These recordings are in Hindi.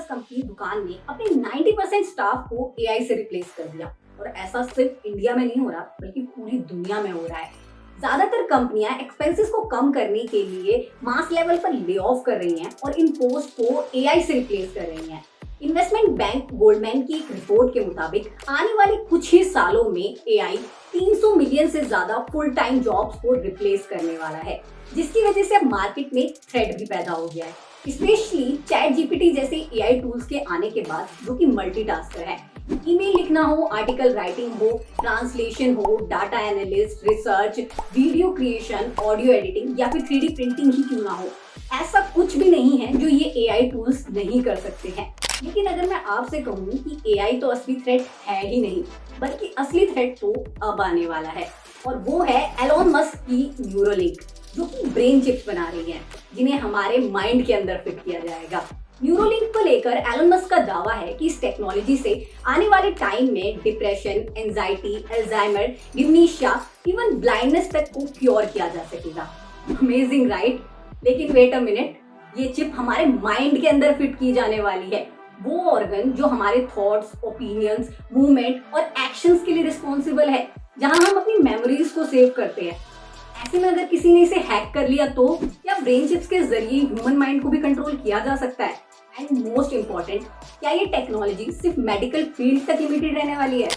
प्लस कंपनी दुकान ने अपने 90% स्टाफ को एआई से रिप्लेस कर दिया। और ऐसा सिर्फ इंडिया में नहीं हो रहा बल्कि पूरी दुनिया में हो रहा है। ज्यादातर कंपनियां एक्सपेंसेस को कम करने के लिए मास लेवल पर ले ऑफ कर रही हैं और इन पोस्ट को एआई से रिप्लेस कर रही हैं। इन्वेस्टमेंट बैंक गोल्डमैन की एक रिपोर्ट के मुताबिक आने वाले कुछ ही सालों में एआई 300 मिलियन से ज्यादा फुल टाइम जॉब्स को रिप्लेस करने वाला है, जिसकी वजह से अब मार्केट में थ्रेट भी पैदा हो गया है। स्पेशली चैट जीपीटी जैसे एआई टूल्स के आने के बाद, जो कि मल्टीटास्कर है। ईमेल लिखना हो, आर्टिकल राइटिंग हो, ट्रांसलेशन हो, data analyst, research, video creation, audio editing या फिर 3D प्रिंटिंग ही क्यों ना हो, ऐसा कुछ भी नहीं है जो ये एआई टूल्स नहीं कर सकते हैं। लेकिन अगर मैं आपसे कहूँ कि एआई तो असली थ्रेट है ही नहीं, बल्कि असली थ्रेट तो अब आने वाला है, और वो है एलोन मस्क की न्यूरोलिंक, जो कि ब्रेन चिप्स बना रही है, जिन्हें हमारे माइंड के अंदर फिट किया जाएगा। न्यूरोलिंक को लेकर एलोन मस्क का दावा है कि इस टेक्नोलॉजी से आने वाले टाइम में depression, anxiety, Alzheimer, dementia, even blindness तक को क्योर किया जा सकेगा। Amazing right? लेकिन वेट अ मिनट, ये चिप हमारे माइंड के अंदर फिट की जाने वाली है, वो ऑर्गन जो हमारे थॉट्स, ओपिनियंस, मूवमेंट और एक्शंस के लिए रिस्पॉन्सिबल है, जहां हम अपनी मेमोरीज को सेव करते हैं। ऐसे में अगर किसी ने इसे हैक कर लिया तो क्या ब्रेन चिप्स के जरिए ह्यूमन माइंड को भी कंट्रोल किया जा सकता है? एंड मोस्ट इम्पोर्टेंट, क्या ये टेक्नोलॉजी सिर्फ मेडिकल फील्ड तक लिमिटेड रहने वाली है?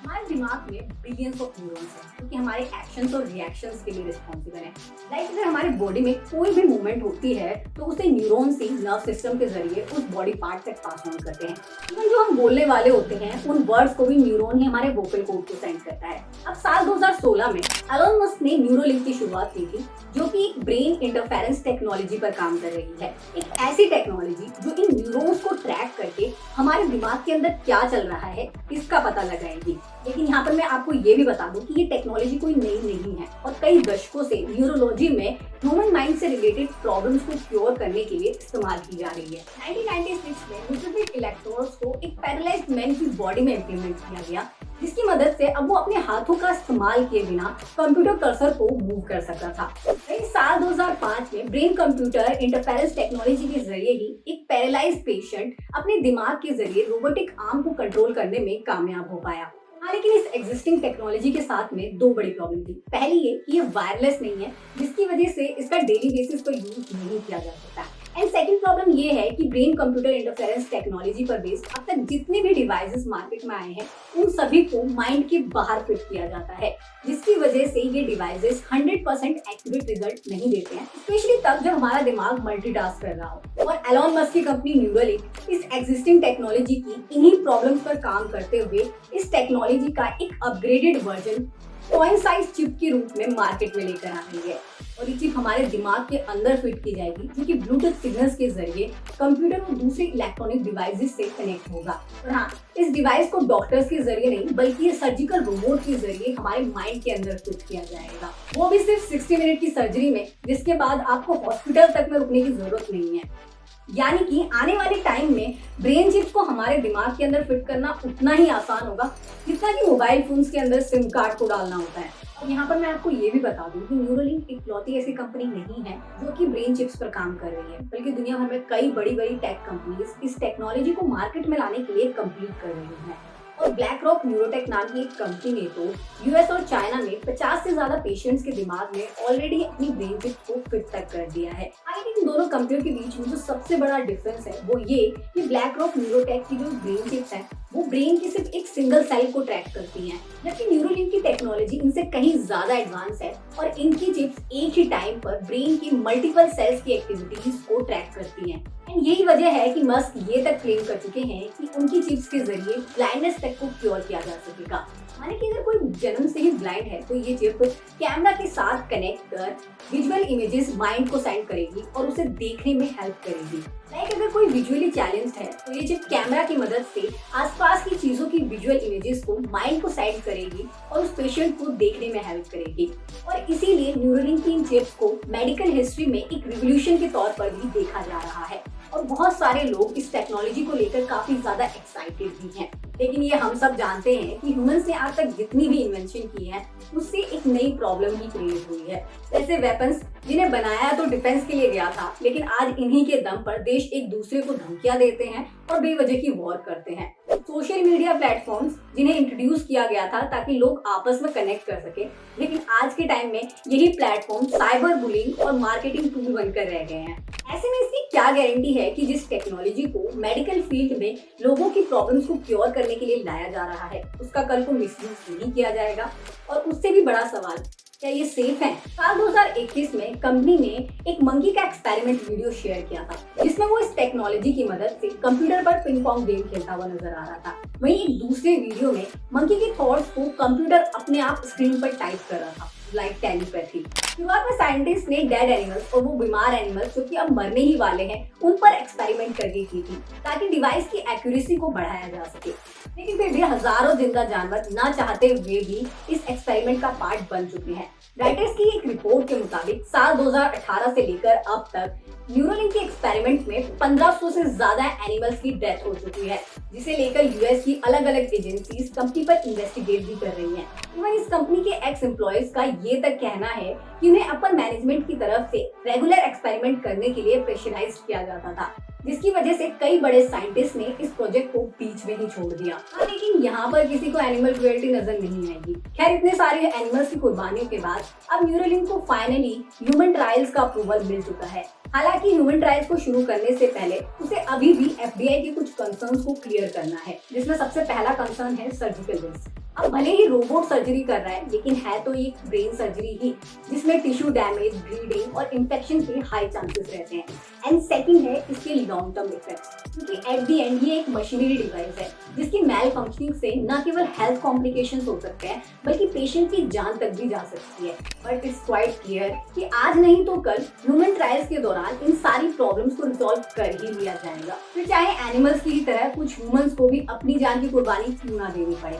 हमारे दिमाग में बिलियंस ऑफ न्यूरॉन्स हैं, क्योंकि हमारे एक्शंस और रिएक्शंस के लिए रिस्पॉन्सिबल है। लाइक अगर हमारे बॉडी में कोई भी मूवमेंट होती है तो उसे न्यूरॉन्स ही नर्व सिस्टम के जरिए उस बॉडी पार्ट तक पास ऑन करते हैं। इवन जो हम बोलने वाले होते हैं, उन वर्ड्स को भी न्यूरॉन ही हमारे वोकल कोड को सेंड करता है। अब साल 2016 में एलोन मस्क ने न्यूरोलिंक की शुरुआत की थी, जो कि एक ब्रेन इंटरफेरेंस टेक्नोलॉजी पर काम कर रही है। एक ऐसी टेक्नोलॉजी जो इन न्यूरॉन्स को ट्रैक करके हमारे दिमाग के अंदर क्या चल रहा है इसका पता लगाएगी। लेकिन यहाँ पर मैं आपको ये भी बता दूं कि ये टेक्नोलॉजी कोई नई नहीं है और कई दशकों से न्यूरोलॉजी में ह्यूमन माइंड से रिलेटेड प्रॉब्लम्स को क्योर करने के लिए इस्तेमाल की जा रही है। 1996 में न्यूक्लिक इलेक्ट्रोड्स को एक पैरालाइज्ड मैन की बॉडी में इम्प्लीमेंट किया गया, जिसकी मदद से अब वो अपने हाथों का इस्तेमाल किए बिना कंप्यूटर कर्सर को मूव कर सकता था। वहीं साल 2005 में ब्रेन कंप्यूटर इंटरफेरेंस टेक्नोलॉजी के जरिए ही एक पैरालाइज्ड पेशेंट अपने दिमाग के जरिए रोबोटिक आर्म को कंट्रोल करने में कामयाब हो पाया। हाँ, लेकिन इस एग्जिस्टिंग टेक्नोलॉजी के साथ में दो बड़ी प्रॉब्लम थी। पहली ये कि ये वायरलेस नहीं है, जिसकी वजह से इसका डेली बेसिस पर यूज नहीं किया जा सकता। एंड सेकंड प्रॉब्लम ये है कि ब्रेन कंप्यूटर इंटरफेरेंस टेक्नोलॉजी पर बेस्ड अब तक जितने भी डिवाइसेस मार्केट में आए हैं, उन सभी को माइंड के बाहर फिट किया जाता है, जिसकी वजह से ये डिवाइसेस 100% एक्यूरेट रिजल्ट नहीं देते हैं, स्पेशली तब जब हमारा दिमाग मल्टीटास्क कर रहा हो। और एलोन मस्क की कंपनी न्यूरोलिंक इस एग्जिस्टिंग टेक्नोलॉजी की इन्हीं प्रॉब्लम्स पर काम करते हुए इस टेक्नोलॉजी का एक upgraded version coin size chip के रूप में मार्केट में लेकर आ रही है। और ये चिप हमारे दिमाग के अंदर फिट की जाएगी, जो कि ब्लूटूथ सिग्नल्स के जरिए कंप्यूटर और दूसरे इलेक्ट्रॉनिक डिवाइसेस से कनेक्ट होगा। और हाँ, इस डिवाइस को डॉक्टर्स के जरिए नहीं बल्कि ये सर्जिकल रोबोट के जरिए हमारे माइंड के अंदर फिट किया जाएगा, वो भी सिर्फ 60 मिनट की सर्जरी में, जिसके बाद आपको हॉस्पिटल तक में रुकने की जरूरत नहीं है। यानी कि आने वाले टाइम में ब्रेन चिप्स को हमारे दिमाग के अंदर फिट करना उतना ही आसान होगा जितना कि मोबाइल फोन्स के अंदर सिम कार्ड को डालना होता है। और यहाँ पर मैं आपको ये भी बता दूं कि न्यूरोलिंक इकलौती ऐसी कंपनी नहीं है जो कि ब्रेन चिप्स पर काम कर रही है, बल्कि दुनिया भर में कई बड़ी बड़ी टेक कंपनीज इस टेक्नोलॉजी को मार्केट में लाने के लिए कम्पीट कर रही हैं। और ब्लैक रॉक न्यूरोटेक नाम की एक कंपनी ने तो यूएस और चाइना में 50 से ज्यादा पेशेंट्स के दिमाग में ऑलरेडी अपनी ब्रेन चिप्स को फिट तक कर दिया है। हालांकि इन दोनों कंपनियों के बीच में जो सबसे बड़ा डिफरेंस है वो ये कि ब्लैक रॉक न्यूरोटेक की जो ब्रेन चिप्स है वो ब्रेन की सिर्फ एक सिंगल सेल को ट्रैक करती हैं, जबकि न्यूरोलिंक की टेक्नोलॉजी इनसे कहीं ज्यादा एडवांस है और इनकी चिप्स एक ही टाइम पर ब्रेन की मल्टीपल सेल्स की एक्टिविटीज को ट्रैक करती हैं। एंड यही वजह है कि मस्क ये तक क्लेम कर चुके हैं कि उनकी चिप्स के जरिए ब्लाइंडनेस तक को क्योर किया जा सकेगा। माने कि अगर कोई जन्म से ही ब्लाइंड है तो ये चिप कैमरा के साथ कनेक्ट कर विजुअल इमेजेस माइंड को सेंड करेगी और उसे देखने में हेल्प करेगी। लाइक अगर कोई विजुअली चैलेंज्ड है तो ये चिप कैमरा की मदद से आसपास की चीजों की विजुअल इमेजेस को माइंड को सेंड करेगी और उस पेशेंट को देखने में हेल्प करेगी। और इसीलिए न्यूरोलिंक की इन चिप्स को मेडिकल हिस्ट्री में एक रिवोल्यूशन के तौर पर भी देखा जा रहा है और बहुत सारे लोग इस टेक्नोलॉजी को लेकर काफी ज्यादा एक्साइटेड भी हैं। लेकिन ये हम सब जानते हैं कि ह्यूमंस ने आज तक जितनी भी इन्वेंशन की है उससे एक नई प्रॉब्लम ही क्रिएट हुई है। ऐसे वेपन्स जिन्हें बनाया तो डिफेंस के लिए गया था, लेकिन आज इन्हीं के दम पर देश एक दूसरे को धमकियां देते हैं और बेवजह की वॉर करते हैं। सोशल मीडिया प्लेटफॉर्म्स जिन्हें इंट्रोड्यूस किया गया था ताकि लोग आपस में कनेक्ट कर सके, लेकिन आज के टाइम में यही प्लेटफॉर्म साइबर बुलिंग और मार्केटिंग टूल बनकर रह गए हैं। ऐसे में इसकी क्या गारंटी है कि जिस टेक्नोलॉजी को मेडिकल फील्ड में लोगों की प्रॉब्लम्स को क्योर करने के लिए लाया जा रहा है उसका कल को मिसयूज नहीं किया जाएगा? और उससे भी बड़ा सवाल, क्या ये सेफ है? साल 2021 में कंपनी ने एक मंकी का एक्सपेरिमेंट वीडियो शेयर किया था जिसमें वो इस टेक्नोलॉजी की मदद से कंप्यूटर पर पिंग पोंग गेम खेलता हुआ नजर आ रहा था। वहीं एक दूसरे वीडियो में मंकी के थॉट्स को कंप्यूटर अपने आप स्क्रीन पर टाइप कर रहा था, लाइक टेलीपैथी। शुरुआत में साइंटिस्ट ने डेड एनिमल्स और वो बीमार एनिमल्स जो कि अब मरने ही वाले हैं उन पर एक्सपेरिमेंट करके की थी ताकि डिवाइस की एक्यूरेसी को बढ़ाया जा सके। लेकिन फिर भी हजारों जिंदा जानवर ना चाहते हुए भी इस एक्सपेरिमेंट का पार्ट बन चुके हैं। राइटर्स की एक रिपोर्ट के मुताबिक साल 2018 से लेकर अब तक न्यूरोलिंक के एक्सपेरिमेंट में 1500 से ज्यादा एनिमल्स की डेथ हो चुकी है, जिसे लेकर यूएस की अलग अलग एजेंसीज कंपनी पर इन्वेस्टिगेट भी कर रही हैं। इवन इस कंपनी के एक्स एम्प्लॉयज का ये तक कहना है कि उन्हें अपर मैनेजमेंट की तरफ से रेगुलर एक्सपेरिमेंट करने के लिए प्रेशराइज किया जाता था, जिसकी वजह से कई बड़े साइंटिस्ट ने इस प्रोजेक्ट को बीच में ही छोड़ दिया। लेकिन यहाँ पर किसी को एनिमल क्रुएल्टी नजर नहीं आएगी। खैर, इतने सारे एनिमल्स की कुर्बानियों के बाद अब न्यूरोलिंक को फाइनली ह्यूमन ट्रायल्स का अप्रूवल मिल चुका है। हालांकि ह्यूमन ट्रायल्स को शुरू करने से पहले उसे अभी भी एफडीआई के कुछ कंसर्न्स को क्लियर करना है, जिसमें सबसे पहला कंसर्न है सर्जिकल रिस्क। अब भले ही रोबोट सर्जरी कर रहा है, लेकिन है तो एक ब्रेन सर्जरी ही, जिसमें टिश्यू डैमेज, ब्लीडिंग और इन्फेक्शन के हाई चांसेस रहते हैं। एंड सेकंड है इसके लॉन्ग टर्म इफेक्ट्स, क्योंकि एट द एंड ये एक मशीनरी डिवाइस है जिसकी मैल फंक्शनिंग से न केवल हेल्थ कॉम्प्लिकेशंस हो सकते हैं बल्कि पेशेंट की जान तक भी जा सकती है। बट इट्स क्वाइट क्लियर कि आज नहीं तो कल ह्यूमन ट्रायल्स के दौरान इन सारी प्रॉब्लम्स को रिजॉल्व कर ही लिया जाएगा, फिर चाहे एनिमल्स की तरह कुछ ह्यूमंस को भी अपनी जान की कुर्बानी क्यों ना देनी पड़े।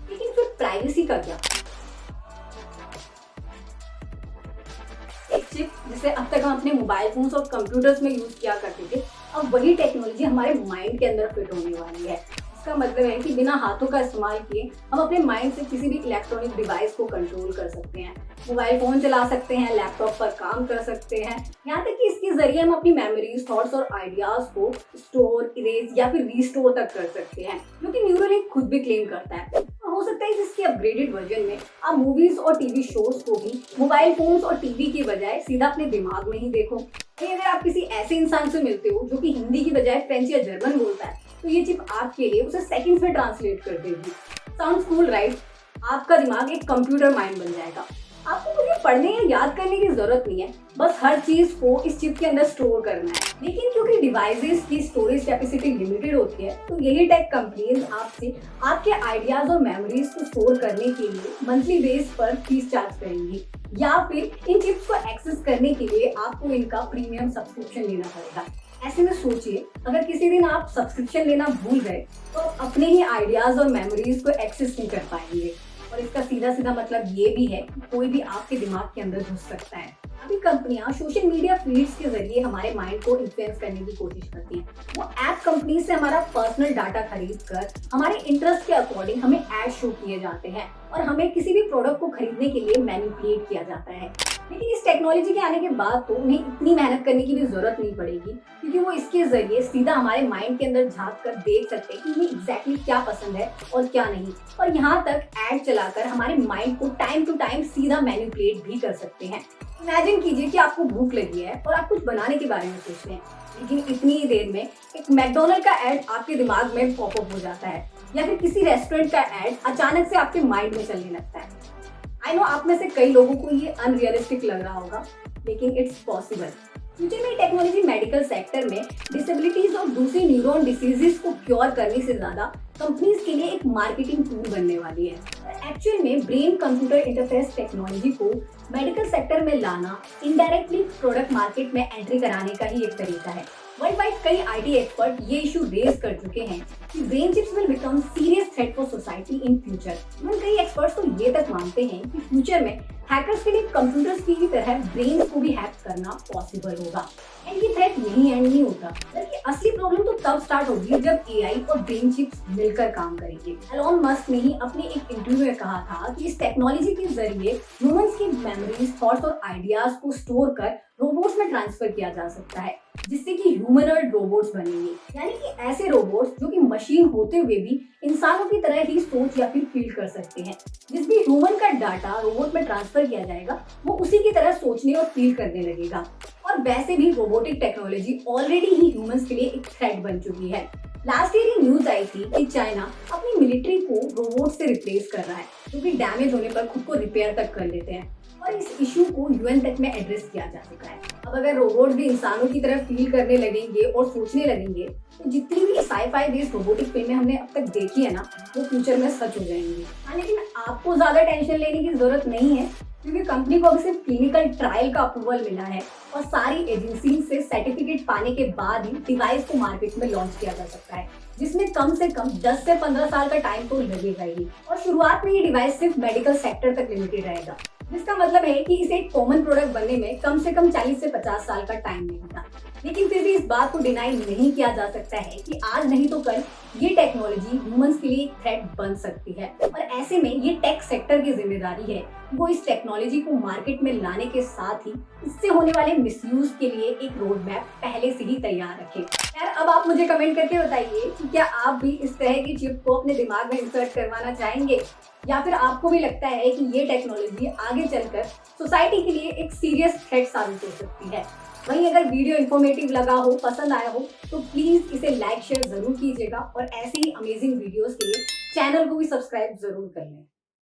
लेकिन फिर प्राइवेसी का क्या? एक चिप जिसे अब तक हम अपने मोबाइल फोन्स और कंप्यूटर्स में यूज किया करते थे, अब वही टेक्नोलॉजी हमारे माइंड के अंदर फिट होने वाली है। इसका मतलब है कि बिना हाथों का इस्तेमाल किए हम अपने माइंड से किसी भी इलेक्ट्रॉनिक डिवाइस को कंट्रोल कर सकते हैं। मोबाइल फोन चला सकते हैं, लैपटॉप पर काम कर सकते हैं, यहाँ तक कि इसके जरिए हम अपनी मेमोरीज, थॉट्स और आइडियाज को स्टोर, इरेज या फिर रीस्टोर तक कर सकते हैं, जो कि न्यूरोलिंक खुद भी क्लेम करता है। हो सकता है जिसके अपग्रेडेड वर्जन में आप मूवीज और टीवी शोज को भी मोबाइल फोन्स और टीवी की बजाय सीधा अपने दिमाग में ही देखो। अगर आप किसी ऐसे इंसान से मिलते हो जो कि हिंदी की बजाय फ्रेंच या जर्मन बोलता है, तो ये चिप आपके लिए उसे सेकंड्स में ट्रांसलेट कर देगी। Sounds cool, right? आपका दिमाग एक कंप्यूटर माइंड बन जाएगा। आपको कुछ पढ़ने या याद करने की जरूरत नहीं है, बस हर चीज को इस चिप के अंदर स्टोर करना है। लेकिन क्योंकि डिवाइसेस की स्टोरेज कैपेसिटी लिमिटेड होती है, तो यही टेक कंपनीज आपसे आपके आइडियाज और मेमोरीज को स्टोर करने के लिए मंथली बेस पर फीस चार्ज करेंगी, या फिर इन चिप्स को एक्सेस करने के लिए आपको इनका प्रीमियम सब्सक्रिप्शन लेना पड़ेगा। ऐसे में सोचिए, अगर किसी दिन आप सब्सक्रिप्शन लेना भूल गए तो अपने ही आइडियाज और मेमोरीज को एक्सेस नहीं कर पाएंगे। और इसका सीधा सीधा मतलब ये भी है कि कोई भी आपके दिमाग के अंदर घुस सकता है। अभी कंपनियां सोशल मीडिया फीड्स के जरिए हमारे माइंड को इन्फ्लुएंस करने की कोशिश करती हैं। वो ऐप कंपनी से हमारा पर्सनल डाटा खरीद कर हमारे इंटरेस्ट के अकॉर्डिंग हमें ऐड शो किए जाते हैं और हमें किसी भी प्रोडक्ट को खरीदने के लिए मैनिपुलेट किया जाता है। लेकिन इस टेक्नोलॉजी के आने के बाद तो उन्हें इतनी मेहनत करने की भी जरूरत नहीं पड़ेगी, क्योंकि वो इसके जरिए सीधा हमारे माइंड के अंदर झांक कर देख सकते हैं कि उन्हें एग्जैक्टली क्या पसंद है और क्या नहीं, और यहाँ तक ऐड चलाकर हमारे माइंड को टाइम टू टाइम सीधा मैनिपुलेट भी कर सकते हैं। इमेजिन कीजिए कि आपको भूख लगी है और आप कुछ बनाने के बारे में सोच रहे हैं, लेकिन इतनी ही देर में एक मैकडोनल्ड का ऐड आपके दिमाग में पॉपअप हो जाता है, या फिर किसी रेस्टोरेंट का ऐड अचानक से आपके माइंड में चलने लगता है। आई नो आप में से कई लोगों को ये अनरियलिस्टिक लग रहा होगा, लेकिन इट्स पॉसिबल। फ्यूचर में टेक्नोलॉजी मेडिकल सेक्टर में डिसेबिलिटीज और दूसरी न्यूरॉन डिसीजेस को क्योर करने से ज्यादा कंपनीज के लिए एक मार्केटिंग टूल बनने वाली है। एक्चुअल में ब्रेन कंप्यूटर इंटरफेस टेक्नोलॉजी को मेडिकल सेक्टर में लाना इनडायरेक्टली प्रोडक्ट मार्केट में एंट्री कराने का ही एक तरीका है। वर्ल्ड वाइड कई आईटी एक्सपर्ट ये इशू रेज कर चुके हैं कि brain chips will become serious threat for society in future. कई एक्सपर्ट्स तो ये तक मानते हैं कि फ्यूचर में हैकर्स के लिए कंप्यूटर्स की ही तरह ब्रेन को भी हैक करना पॉसिबल होगा। एंड ये थ्रेट यहीं एंड नहीं होता, बल्कि असली प्रॉब्लम तो तब स्टार्ट होगी जब एआई और ब्रेन चिप्स मिलकर काम करेंगे। एलोन मस्क ने ही अपने एक इंटरव्यू में कहा था कि इस टेक्नोलॉजी के जरिए ह्यूमंस की मेमोरीज, थॉट्स और आइडियाज को स्टोर कर रोबोट्स में ट्रांसफर किया जा सकता है, जिससे कि ह्यूमनॉइड रोबोट्स बनेंगे। यानी कि ऐसे रोबोट्स जो कि मशीन होते हुए भी इंसानों की तरह ही सोच या फिर फील कर सकते हैं। जिस भी ह्यूमन का डाटा रोबोट में ट्रांसफर किया जाएगा वो उसी की तरह सोचने और फील करने लगेगा। और वैसे भी रोबोटिक टेक्नोलॉजी ऑलरेडी ही ह्यूमंस के लिए एक थ्रेट बन चुकी है। लास्ट ईयर ये न्यूज आई थी कि चाइना अपनी मिलिट्री को रोबोट से रिप्लेस कर रहा है, जो कि डैमेज होने पर खुद को रिपेयर तक कर लेते हैं। और इस इशू को यूएन तक में एड्रेस किया जा चुका है। अब अगर रोबोट्स भी इंसानों की तरह फील करने लगेंगे और सोचने लगेंगे तो जितनी भी साई-फाई बेस्ड रोबोटिक फिल्में हमने अब तक देखी है ना, वो फ्यूचर में सच हो जाएंगी। हाँ, लेकिन आपको ज्यादा टेंशन लेने की जरूरत नहीं है, क्योंकि कंपनी को अभी सिर्फ क्लिनिकल ट्रायल का अप्रूवल मिला है और सारी एजेंसी से सर्टिफिकेट पाने के बाद ही डिवाइस को मार्केट में लॉन्च किया जा सकता है, जिसमें कम से कम 10 से 15 साल का टाइम तो लगेगा ही। और शुरुआत में ये डिवाइस सिर्फ मेडिकल सेक्टर तक लिमिटेड रहेगा, जिसका मतलब है कि इसे एक कॉमन प्रोडक्ट बनने में कम से कम 40 से 50 साल का टाइम लगेगा। लेकिन फिर भी इस बात को डिनाई नहीं किया जा सकता है कि आज नहीं तो कल ये टेक्नोलॉजी ह्यूमंस के लिए एक थ्रेट बन सकती है। और ऐसे में ये टेक सेक्टर की जिम्मेदारी है कि वो इस टेक्नोलॉजी को मार्केट में लाने के साथ ही इससे होने वाले मिसयूज के लिए एक रोड मैप पहले से ही तैयार रखें। यार, अब आप मुझे कमेंट करके बताइए कि क्या आप भी इस तरह की चिप को अपने दिमाग में इंसर्ट करवाना चाहेंगे, या फिर आपको भी लगता है कि ये टेक्नोलॉजी आगे चलकर सोसाइटी के लिए एक सीरियस थ्रेट साबित हो सकती है। वहीं अगर वीडियो इन्फॉर्मेटिव लगा हो, पसंद आया हो, तो प्लीज इसे लाइक शेयर जरूर कीजिएगा और ऐसे ही अमेजिंग वीडियोस के लिए चैनल को भी सब्सक्राइब जरूर कर लें।